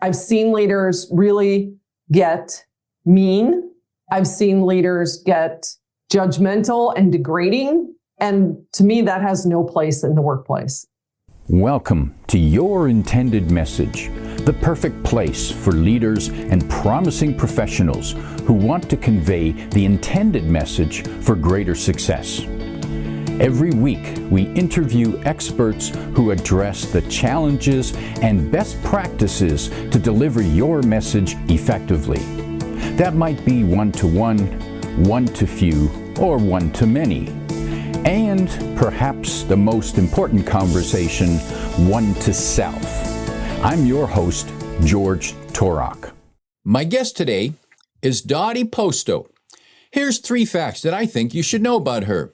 I've seen leaders really get mean. I've seen leaders get judgmental and degrading. And to me, that has no place in the workplace. Welcome to Your Intended Message, the perfect place for leaders and promising professionals who want to convey the intended message for greater success. Every week, we interview experts who address the challenges and best practices to deliver your message effectively. That might be one-to-one, one-to-few, or one-to-many. And perhaps the most important conversation, one-to-self. I'm your host, George Torok. My guest today is Dotty Posto. Here's 3 facts that I think you should know about her.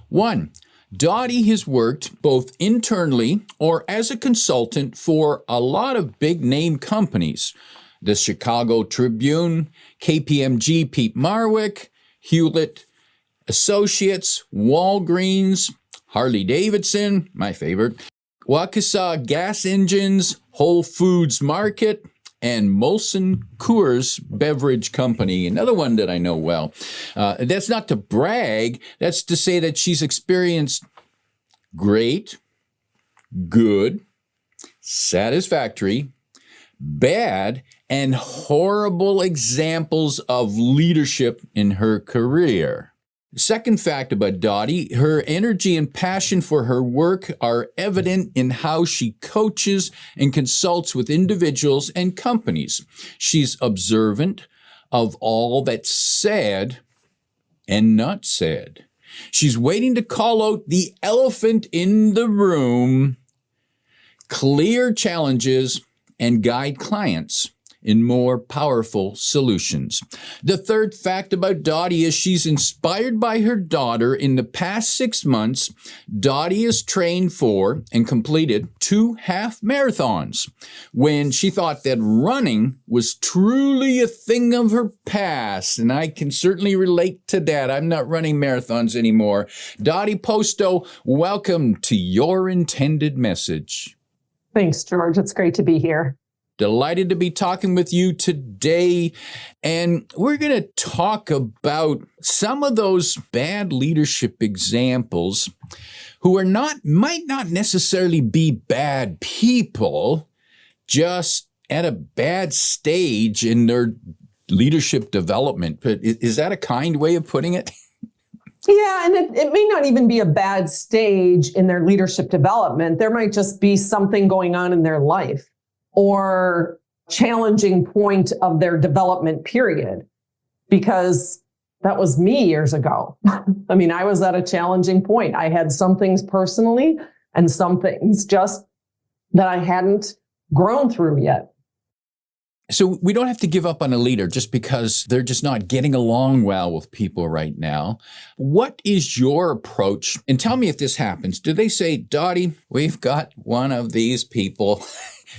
1, Dotty has worked both internally or as a consultant for a lot of big name companies. The Chicago Tribune, KPMG, Pete Marwick, Hewlett Associates, Walgreens, Harley-Davidson, my favorite, Waukesha Gas Engines, Whole Foods Market, and Molson Coors Beverage Company, another one that I know well. That's not to brag, that's to say that she's experienced great, good, satisfactory, bad, and horrible examples of leadership in her career. Second fact about Dotty, her energy and passion for her work are evident in how she coaches and consults with individuals and companies. She's observant of all that's said and not said. She's waiting to call out the elephant in the room, clear challenges, and guide clients in more powerful solutions. The third fact about Dotty is she's inspired by her daughter. In the past 6 months, Dotty has trained for and completed 2 half marathons when she thought that running was truly a thing of her past. And I can certainly relate to that. I'm not running marathons anymore. Dotty Posto, welcome to Your Intended Message. Thanks, George. It's great to be here. Delighted to be talking with you today, and we're going to talk about some of those bad leadership examples who might not necessarily be bad people, just at a bad stage in their leadership development. But is that a kind way of putting it? Yeah, and it may not even be a bad stage in their leadership development. There might just be something going on in their life or challenging point of their development period, because that was me years ago. I mean, I was at a challenging point. I had some things personally and some things just that I hadn't grown through yet. So we don't have to give up on a leader just because they're just not getting along well with people right now. What is your approach? And tell me if this happens. Do they say, Dotty, we've got one of these people,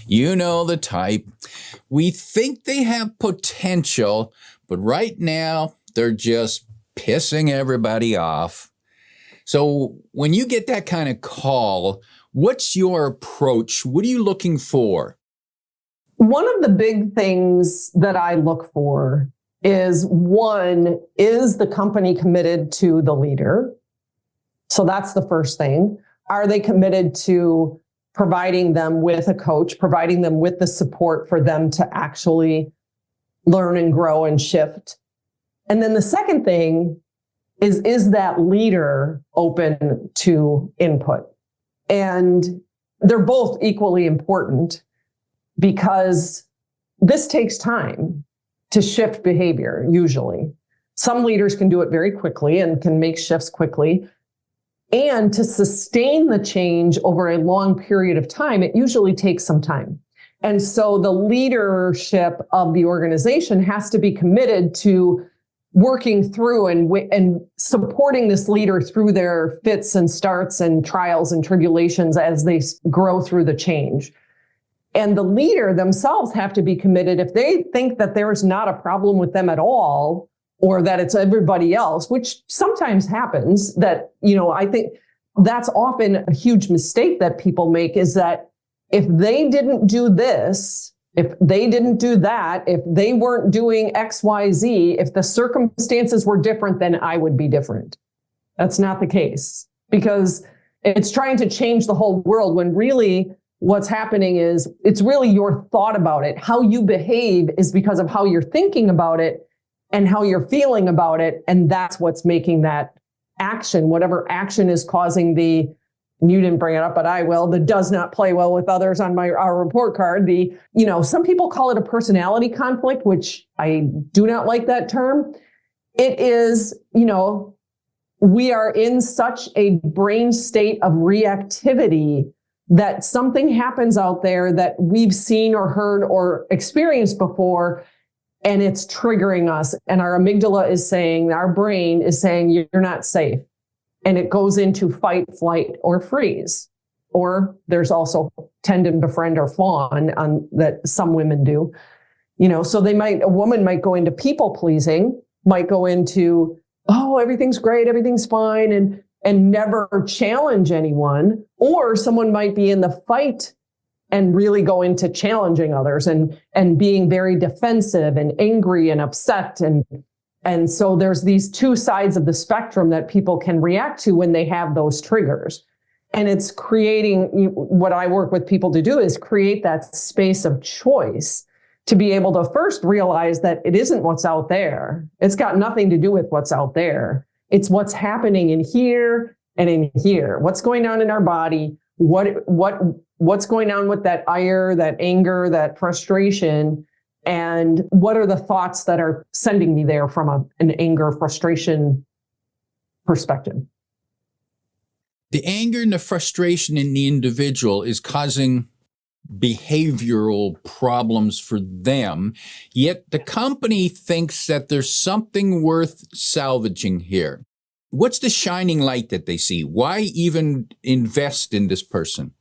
you know the type. We think they have potential, but right now they're just pissing everybody off. So when you get that kind of call, what's your approach? What are you looking for? One of the big things that I look for is, one, is the company committed to the leader? So that's the first thing. Are they committed to providing them with a coach, providing them with the support for them to actually learn and grow and shift? And then the second thing is that leader open to input? And they're both equally important, because this takes time to shift behavior, usually. Some leaders can do it very quickly and can make shifts quickly. And to sustain the change over a long period of time, it usually takes some time. And so the leadership of the organization has to be committed to working through and supporting this leader through their fits and starts and trials and tribulations as they grow through the change. And the leader themselves have to be committed. If they think that there's not a problem with them at all, or that it's everybody else, which sometimes happens, that, I think that's often a huge mistake that people make, is that if they didn't do this, If they didn't do that, if they weren't doing X, Y, Z, if the circumstances were different, then I would be different. That's not the case, because it's trying to change the whole world when really what's happening is it's really your thought about it. How you behave is because of how you're thinking about it and how you're feeling about it. And that's what's making that action, whatever action is causing the, you didn't bring it up, but I will, the does not play well with others on our report card. Some people call it a personality conflict, which I do not like that term. It is, we are in such a brain state of reactivity that something happens out there that we've seen or heard or experienced before, and it's triggering us. And our amygdala is saying, our brain is saying, you're not safe. And it goes into fight, flight, or freeze. Or there's also tend and befriend or fawn that some women do. So a woman might go into people pleasing, might go into, oh, everything's great, everything's fine, and never challenge anyone. Or someone might be in the fight and really go into challenging others and being very defensive and angry and upset. And so there's these two sides of the spectrum that people can react to when they have those triggers. And it's creating, what I work with people to do is create that space of choice to be able to first realize that it isn't what's out there. It's got nothing to do with what's out there. It's what's happening in here and in here. What's going on in our body? What's going on with that ire, that anger, that frustration? And what are the thoughts that are sending me there from an anger, frustration perspective? The anger and the frustration in the individual is causing behavioral problems for them, yet the company thinks that there's something worth salvaging here. What's the shining light that they see? Why even invest in this person?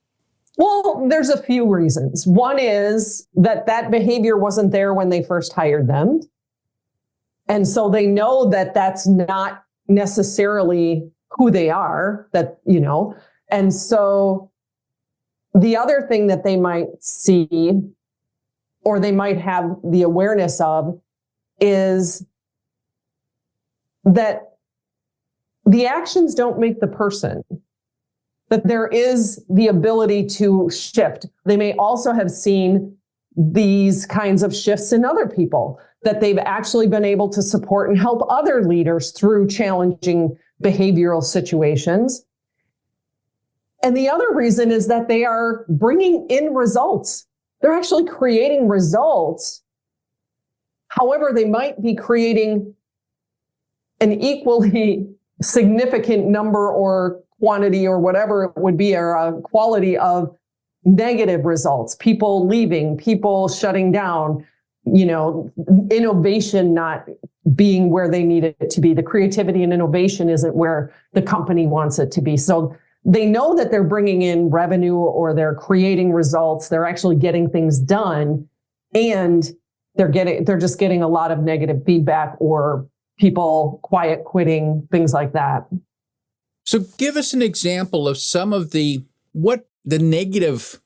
Well, there's a few reasons. One is that behavior wasn't there when they first hired them. And so they know that that's not necessarily who they are, and so the other thing that they might see, or they might have the awareness of, is that the actions don't make the person, that there is the ability to shift. They may also have seen these kinds of shifts in other people, that they've actually been able to support and help other leaders through challenging behavioral situations. And the other reason is that they are bringing in results. They're actually creating results. However, they might be creating an equally significant number or quantity or whatever it would be, or a quality of negative results, people leaving, people shutting down, innovation not being where they need it to be. The creativity and innovation isn't where the company wants it to be. So they know that they're bringing in revenue or they're creating results. They're actually getting things done, and they're just getting a lot of negative feedback or people quiet quitting, things like that. So give us an example of some of the negative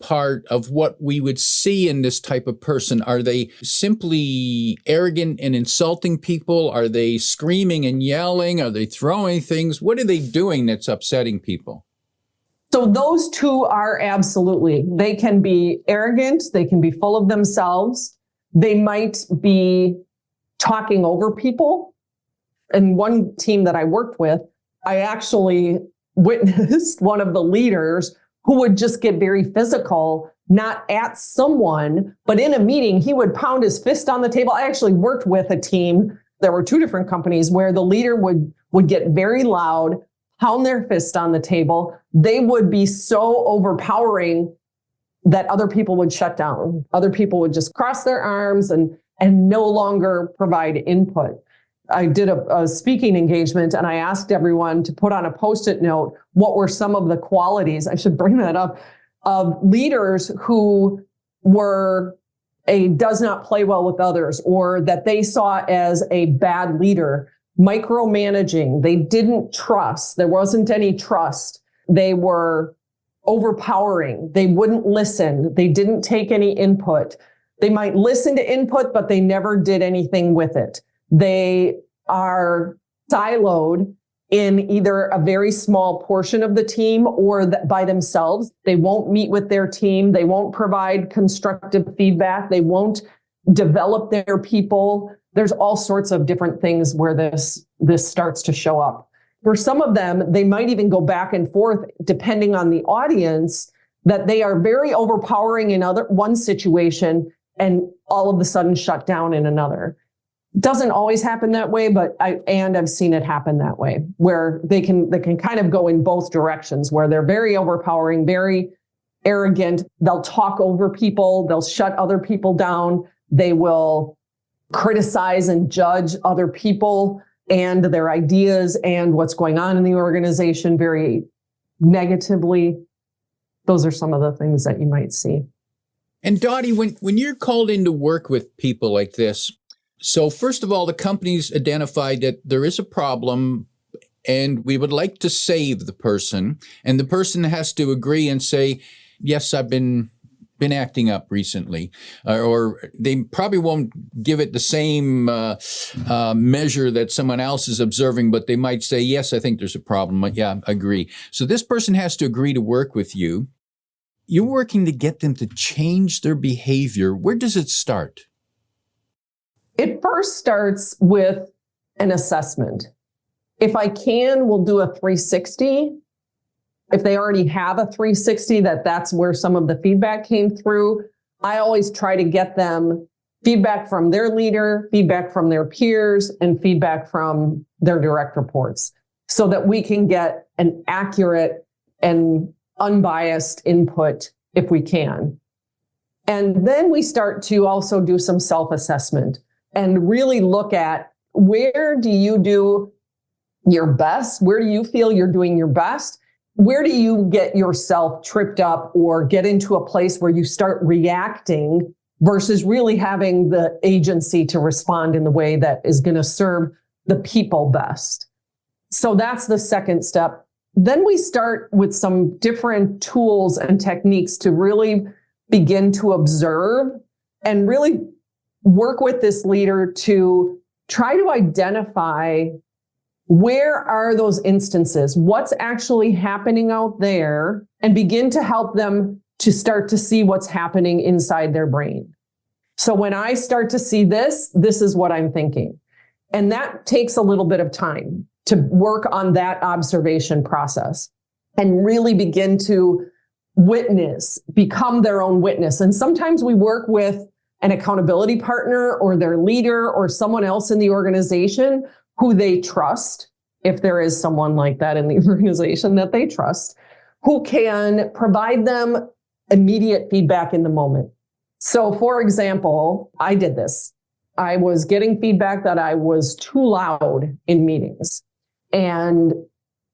part of what we would see in this type of person. Are they simply arrogant and insulting people? Are they screaming and yelling? Are they throwing things? What are they doing that's upsetting people? So those two are absolutely, they can be arrogant. They can be full of themselves. They might be talking over people. And one team that I worked with, I actually witnessed one of the leaders who would just get very physical, not at someone, but in a meeting, he would pound his fist on the table. I actually worked with a team, there were two different companies, where the leader would get very loud, pound their fist on the table. They would be so overpowering that other people would shut down. Other people would just cross their arms and no longer provide input. I did a speaking engagement, and I asked everyone to put on a Post-it note, what were some of the qualities, I should bring that up, of leaders who does not play well with others, or that they saw as a bad leader. Micromanaging, they didn't trust, there wasn't any trust. They were overpowering. They wouldn't listen. They didn't take any input. They might listen to input, but they never did anything with it. They are siloed in either a very small portion of the team or by themselves. They won't meet with their team. They won't provide constructive feedback. They won't develop their people. There's all sorts of different things where this starts to show up. For some of them, they might even go back and forth depending on the audience, that they are very overpowering in one situation and all of a sudden shut down in another. Doesn't always happen that way, but I've seen it happen that way, where they can kind of go in both directions, where they're very overpowering, very arrogant. They'll talk over people. They'll shut other people down. They will criticize and judge other people and their ideas and what's going on in the organization very negatively. Those are some of the things that you might see. And Dotty, when you're called in to work with people like this, so first of all, the company's identified that there is a problem and we would like to save the person. And the person has to agree and say, yes, I've been acting up recently. Or they probably won't give it the same measure that someone else is observing, but they might say, yes, I think there's a problem. Yeah, I agree. So this person has to agree to work with you. You're working to get them to change their behavior. Where does it start? It first starts with an assessment. If I can, we'll do a 360. If they already have a 360, that's where some of the feedback came through. I always try to get them feedback from their leader, feedback from their peers, and feedback from their direct reports so that we can get an accurate and unbiased input if we can. And then we start to also do some self-assessment and really look at, where do you do your best? Where do you feel you're doing your best? Where do you get yourself tripped up or get into a place where you start reacting versus really having the agency to respond in the way that is going to serve the people best? So that's the second step. Then we start with some different tools and techniques to really begin to observe and really work with this leader to try to identify, where are those instances? What's actually happening out there? And begin to help them to start to see what's happening inside their brain. So when I start to see this is what I'm thinking. And that takes a little bit of time to work on that observation process and really begin to witness, become their own witness. And sometimes we work with an accountability partner or their leader or someone else in the organization who they trust, if there is someone like that in the organization that they trust, who can provide them immediate feedback in the moment. So for example, I did this. I was getting feedback that I was too loud in meetings. And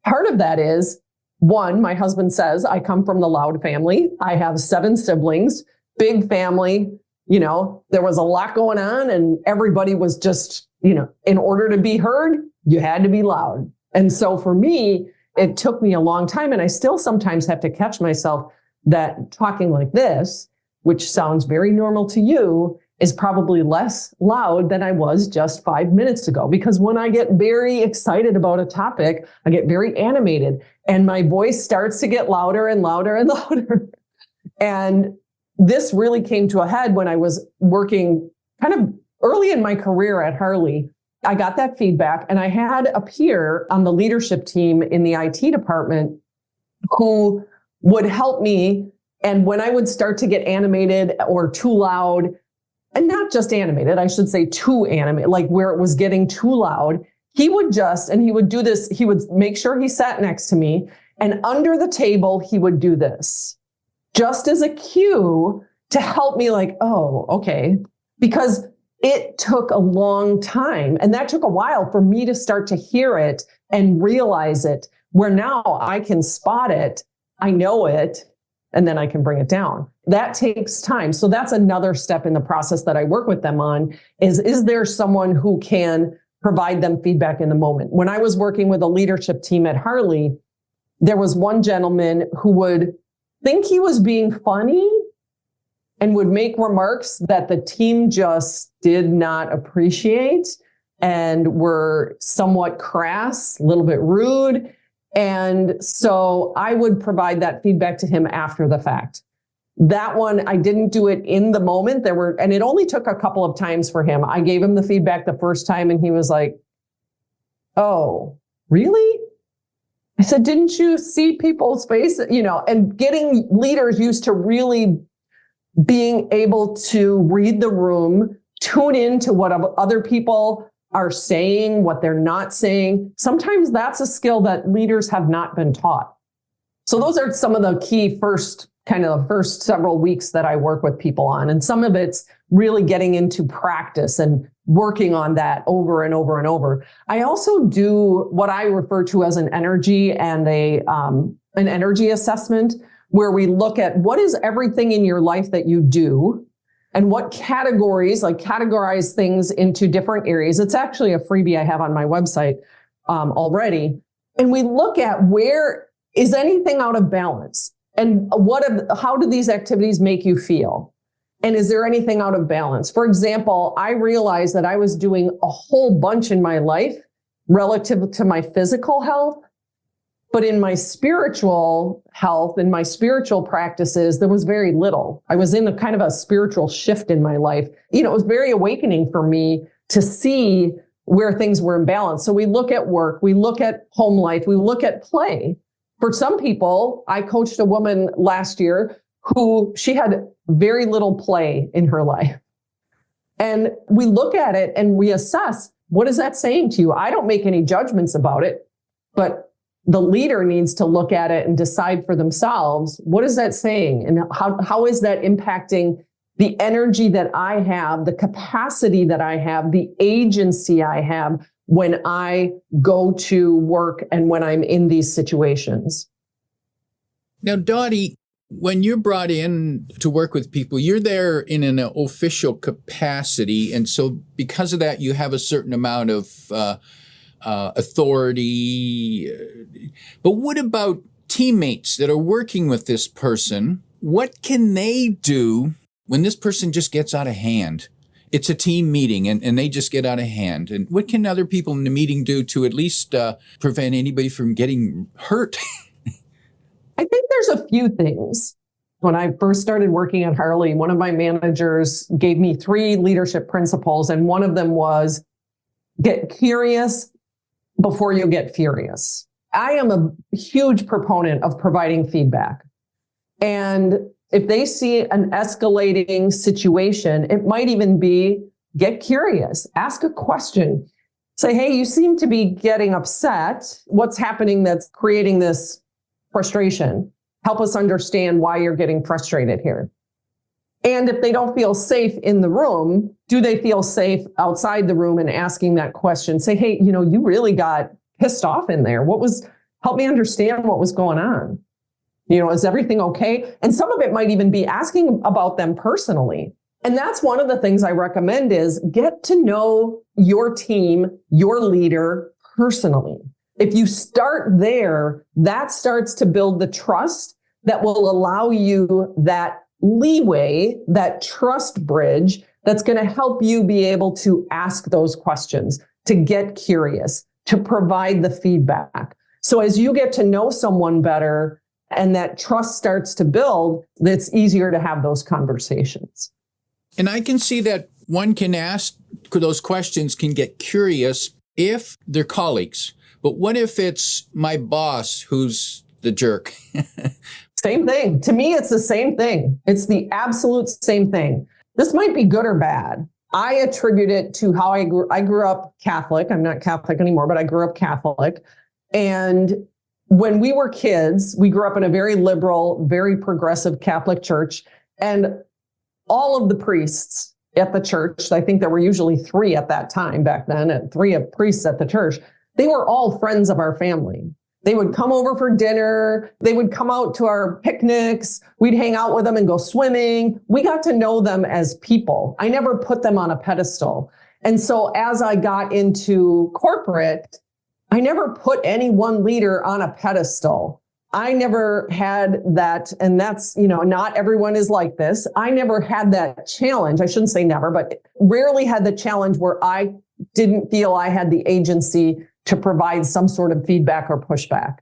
part of that is, one, my husband says, I come from the loud family. I have 7 siblings, big family. You know, there was a lot going on and everybody was just, in order to be heard, you had to be loud. And so for me, it took me a long time, and I still sometimes have to catch myself that talking like this, which sounds very normal to you, is probably less loud than I was just 5 minutes ago. Because when I get very excited about a topic, I get very animated and my voice starts to get louder and louder and louder. And this really came to a head when I was working kind of early in my career at Harley. I got that feedback, and I had a peer on the leadership team in the IT department who would help me. And when I would start to get animated or too loud, and not just animated, I should say too animated, like where it was getting too loud, he would do this. He would make sure he sat next to me, and under the table, he would do this just as a cue to help me, like, oh, okay. Because it took a long time, and that took a while for me to start to hear it and realize it, where now I can spot it, I know it, and then I can bring it down. That takes time. So that's another step in the process that I work with them on is there someone who can provide them feedback in the moment? When I was working with a leadership team at Harley, there was one gentleman who would think he was being funny and would make remarks that the team just did not appreciate and were somewhat crass, a little bit rude. And so I would provide that feedback to him after the fact. That one, I didn't do it in the moment. And it only took a couple of times for him. I gave him the feedback the first time and he was like, "Oh, really?" I said, "Didn't you see people's faces?" And getting leaders used to really being able to read the room, tune into what other people are saying, what they're not saying. Sometimes that's a skill that leaders have not been taught. So those are some of the key first several weeks that I work with people on. And some of it's really getting into practice and working on that over and over and over. I also do what I refer to as an energy and an energy assessment, where we look at what is everything in your life that you do and what categories, like categorize things into different areas. It's actually a freebie I have on my website already. And we look at where is anything out of balance and how do these activities make you feel? And is there anything out of balance? For example, I realized that I was doing a whole bunch in my life relative to my physical health. But in my spiritual health and my spiritual practices, there was very little. I was in a kind of a spiritual shift in my life. It was very awakening for me to see where things were in balance. So we look at work, we look at home life, we look at play. For some people, I coached a woman last year who she had very little play in her life. And we look at it and we assess, what is that saying to you? I don't make any judgments about it, but the leader needs to look at it and decide for themselves, what is that saying? And how is that impacting the energy that I have, the capacity that I have, the agency I have when I go to work and when I'm in these situations? Now, Dotty, when you're brought in to work with people, you're there in an official capacity. And so because of that, you have a certain amount of authority. But what about teammates that are working with this person? What can they do when this person just gets out of hand? It's a team meeting and they just get out of hand. And what can other people in the meeting do to at least prevent anybody from getting hurt? I think there's a few things. When I first started working at Harley, one of my managers gave me 3 leadership principles. And one of them was get curious before you get furious. I am a huge proponent of providing feedback. And if they see an escalating situation, it might even be get curious, ask a question. Say, hey, you seem to be getting upset. What's happening that's creating this frustration? Help us understand why you're getting frustrated here. And if they don't feel safe in the room, do they feel safe outside the room and asking that question? Say, hey, you really got pissed off in there. Help me understand what was going on. Is everything okay? And some of it might even be asking about them personally. And that's one of the things I recommend is get to know your team, your leader personally. If you start there, that starts to build the trust that will allow you that leeway, that trust bridge that's going to help you be able to ask those questions, to get curious, to provide the feedback. So as you get to know someone better and that trust starts to build, it's easier to have those conversations. And I can see that one can ask those questions, can get curious if they're colleagues. But what if it's my boss who's the jerk? Same thing. To me, it's the same thing. It's the absolute same thing. This might be good or bad. I attribute it to how I grew up Catholic. I'm not Catholic anymore, but I grew up Catholic. And when we were kids, we grew up in a very liberal, very progressive Catholic church. And all of the priests at the church, I think there were usually 3 at that time back then, and 3 priests at the church, they were all friends of our family. They would come over for dinner. They would come out to our picnics. We'd hang out with them and go swimming. We got to know them as people. I never put them on a pedestal. And so as I got into corporate, I never put any one leader on a pedestal. I never had that, and that's, not everyone is like this. I never had that challenge. I shouldn't say never, but rarely had the challenge where I didn't feel I had the agency to provide some sort of feedback or pushback.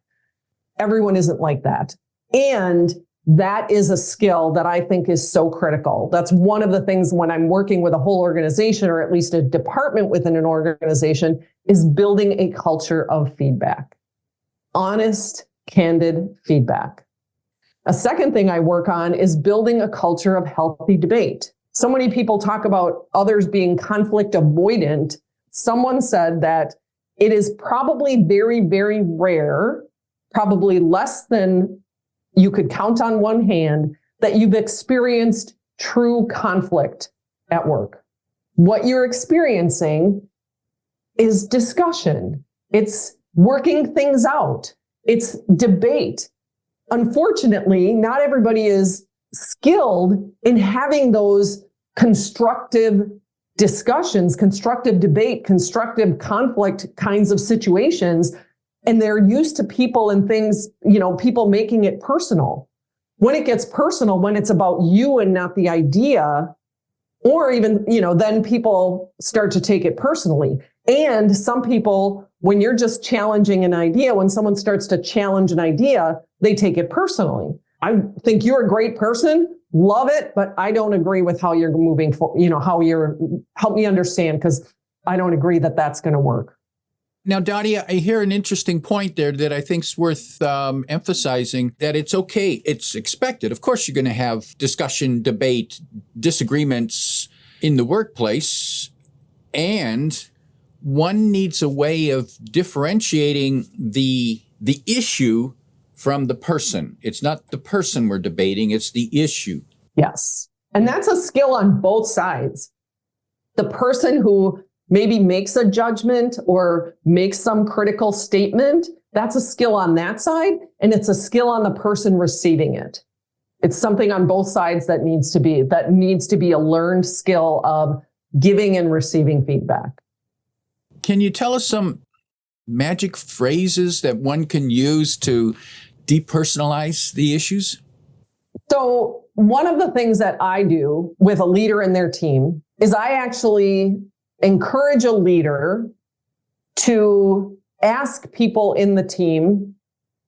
Everyone isn't like that. And that is a skill that I think is so critical. That's one of the things when I'm working with a whole organization, or at least a department within an organization, is building a culture of feedback. Honest, candid feedback. A second thing I work on is building a culture of healthy debate. So many people talk about others being conflict avoidant. Someone said that it is probably very, very rare, probably less than you could count on one hand, that you've experienced true conflict at work. What you're experiencing is discussion. It's working things out. It's debate. Unfortunately, not everybody is skilled in having those constructive discussions, constructive debate, constructive conflict kinds of situations. And they're used to people and things, people making it personal. When it gets personal, when it's about you and not the idea, or even, then people start to take it personally. And some people, when you're just challenging an idea, when someone starts to challenge an idea, they take it personally. I think you're a great person, love it, but I don't agree with how you're moving forward, help me understand, because I don't agree that that's going to work. Now, Dotty, I hear an interesting point there that I think is worth emphasizing, that it's okay. It's expected. Of course, you're going to have discussion, debate, disagreements in the workplace, and one needs a way of differentiating the issue from the person. It's not the person we're debating, it's the issue. Yes. And that's a skill on both sides. The person who maybe makes a judgment or makes some critical statement, that's a skill on that side, and it's a skill on the person receiving it. It's something on both sides that needs to be a learned skill of giving and receiving feedback. Can you tell us some magic phrases that one can use to depersonalize the issues? So one of the things that I do with a leader and their team is I actually encourage a leader to ask people in the team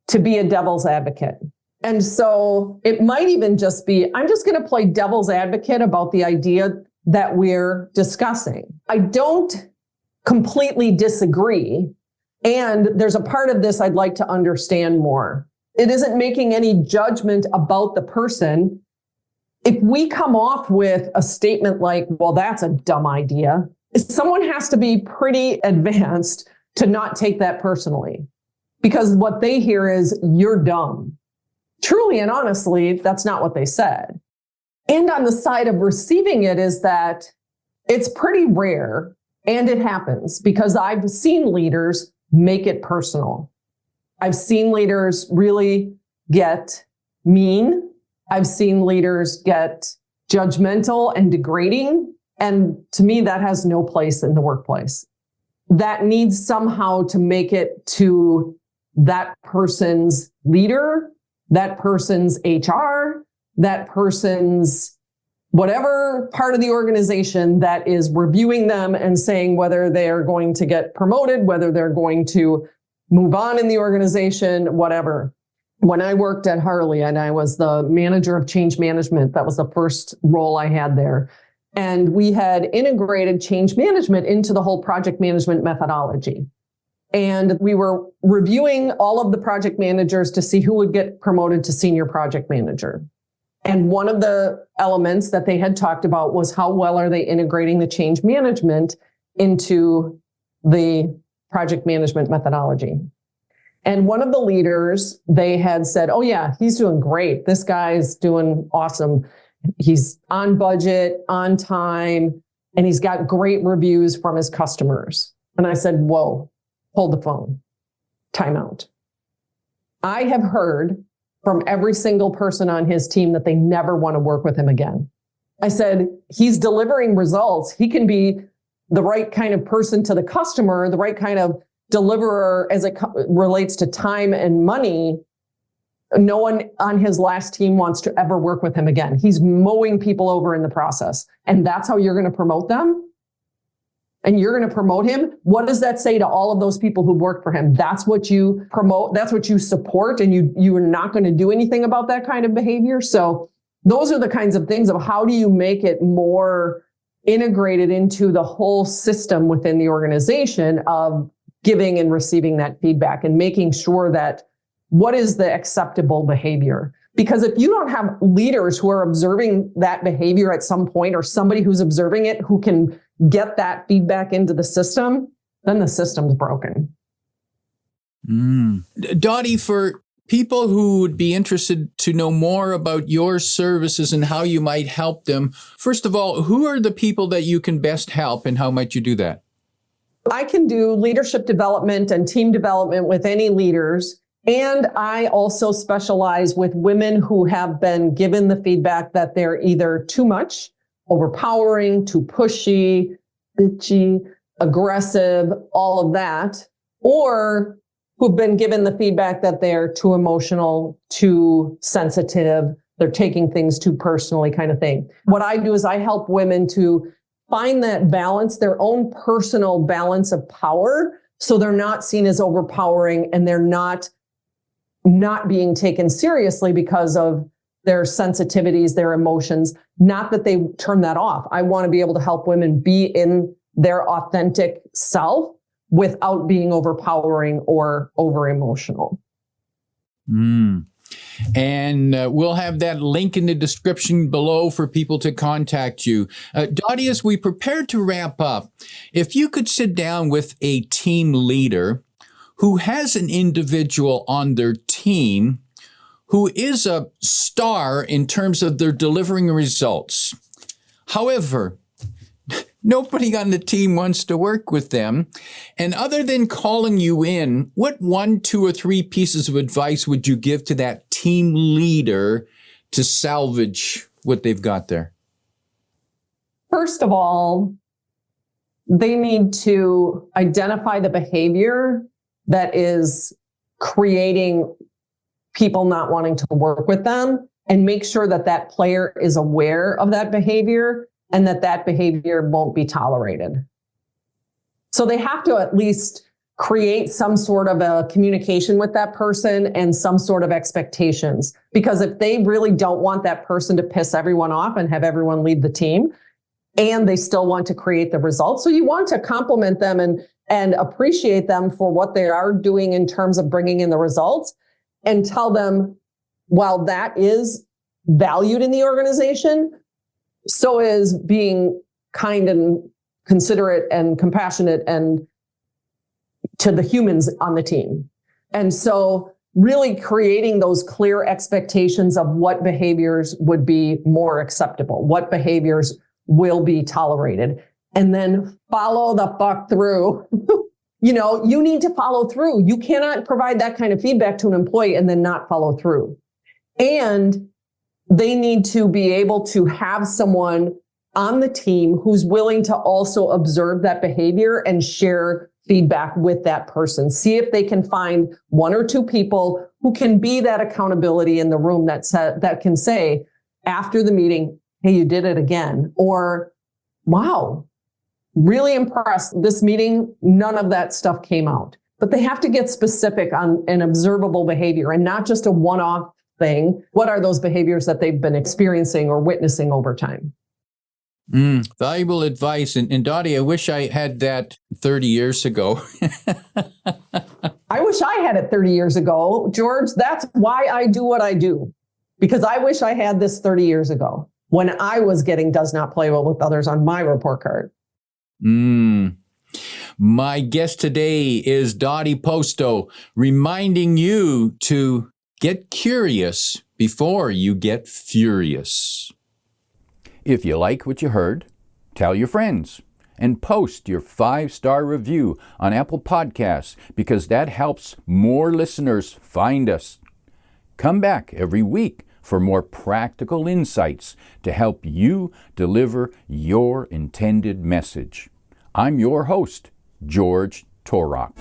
to be a devil's advocate. And so it might even just be, I'm just going to play devil's advocate about the idea that we're discussing. I don't completely disagree. And there's a part of this I'd like to understand more. It isn't making any judgment about the person. If we come off with a statement like, well, that's a dumb idea, someone has to be pretty advanced to not take that personally, because what they hear is, you're dumb. Truly and honestly, that's not what they said. And on the side of receiving it is that it's pretty rare, and it happens because I've seen leaders make it personal. I've seen leaders really get mean. I've seen leaders get judgmental and degrading. And to me, that has no place in the workplace. That needs somehow to make it to that person's leader, that person's HR, that person's whatever part of the organization that is reviewing them and saying whether they're going to get promoted, whether they're going to move on in the organization, whatever. When I worked at Harley and I was the manager of change management, that was the first role I had there. And we had integrated change management into the whole project management methodology. And we were reviewing all of the project managers to see who would get promoted to senior project manager. And one of the elements that they had talked about was how well are they integrating the change management into the project management methodology. And one of the leaders, they had said, oh yeah, he's doing great. This guy's doing awesome. He's on budget, on time, and he's got great reviews from his customers. And I said, whoa, hold the phone. Time out. I have heard from every single person on his team that they never want to work with him again. I said, he's delivering results. He can be the right kind of person to the customer, the right kind of deliverer as it relates to time and money. no one on his last team wants to ever work with him again. He's mowing people over in the process. And that's how you're going to promote them? And you're going to promote him? What does that say to all of those people who work for him? That's what you promote. That's what you support. And you are not going to do anything about that kind of behavior. So those are the kinds of things of how do you make it more integrated into the whole system within the organization of giving and receiving that feedback and making sure that what is the acceptable behavior? Because if you don't have leaders who are observing that behavior at some point or somebody who's observing it who can get that feedback into the system, then the system's broken. Dotty, for people who would be interested to know more about your services and how you might help them, first of all, who are the people that you can best help and how might you do that? I can do leadership development and team development with any leaders. And I also specialize with women who have been given the feedback that they're either too much, overpowering, too pushy, bitchy, aggressive, all of that, or who've been given the feedback that they're too emotional, too sensitive, they're taking things too personally kind of thing. What I do is I help women to find that balance, their own personal balance of power, so they're not seen as overpowering and they're not being taken seriously because of their sensitivities, their emotions. Not that they turn that off. I want to be able to help women be in their authentic self without being overpowering or over-emotional. And we'll have that link in the description below for people to contact you. Dotty, as we prepare to wrap up, if you could sit down with a team leader who has an individual on their team who is a star in terms of their delivering results. However, nobody on the team wants to work with them. And other than calling you in, what 1, 2, or 3 pieces of advice would you give to that team leader to salvage what they've got there? First of all, they need to identify the behavior that is creating people not wanting to work with them and make sure that that player is aware of that behavior and that that behavior won't be tolerated. So they have to at least create some sort of a communication with that person and some sort of expectations. Because if they really don't want that person to piss everyone off and have everyone leave the team, and they still want to create the results, so you want to compliment them and appreciate them for what they are doing in terms of bringing in the results, and tell them, while that is valued in the organization, so is being kind and considerate and compassionate and to the humans on the team. And so really creating those clear expectations of what behaviors would be more acceptable, what behaviors will be tolerated, and then follow the fuck through. You need to follow through. You cannot provide that kind of feedback to an employee and then not follow through. And they need to be able to have someone on the team who's willing to also observe that behavior and share feedback with that person. See if they can find 1 or 2 people who can be that accountability in the room that can say after the meeting, hey, you did it again. Or, wow, really impressed. This meeting, none of that stuff came out. But they have to get specific on an observable behavior and not just a one-off thing. What are those behaviors that they've been experiencing or witnessing over time? Valuable advice. And Dotty, I wish I had that 30 years ago. I wish I had it 30 years ago, George. That's why I do what I do. Because I wish I had this 30 years ago when I was getting does not play well with others on my report card. My guest today is Dotty Posto, reminding you to get curious before you get furious. If you like what you heard, tell your friends and post your 5-star review on Apple Podcasts because that helps more listeners find us. Come back every week for more practical insights to help you deliver your intended message. I'm your host, George Torok.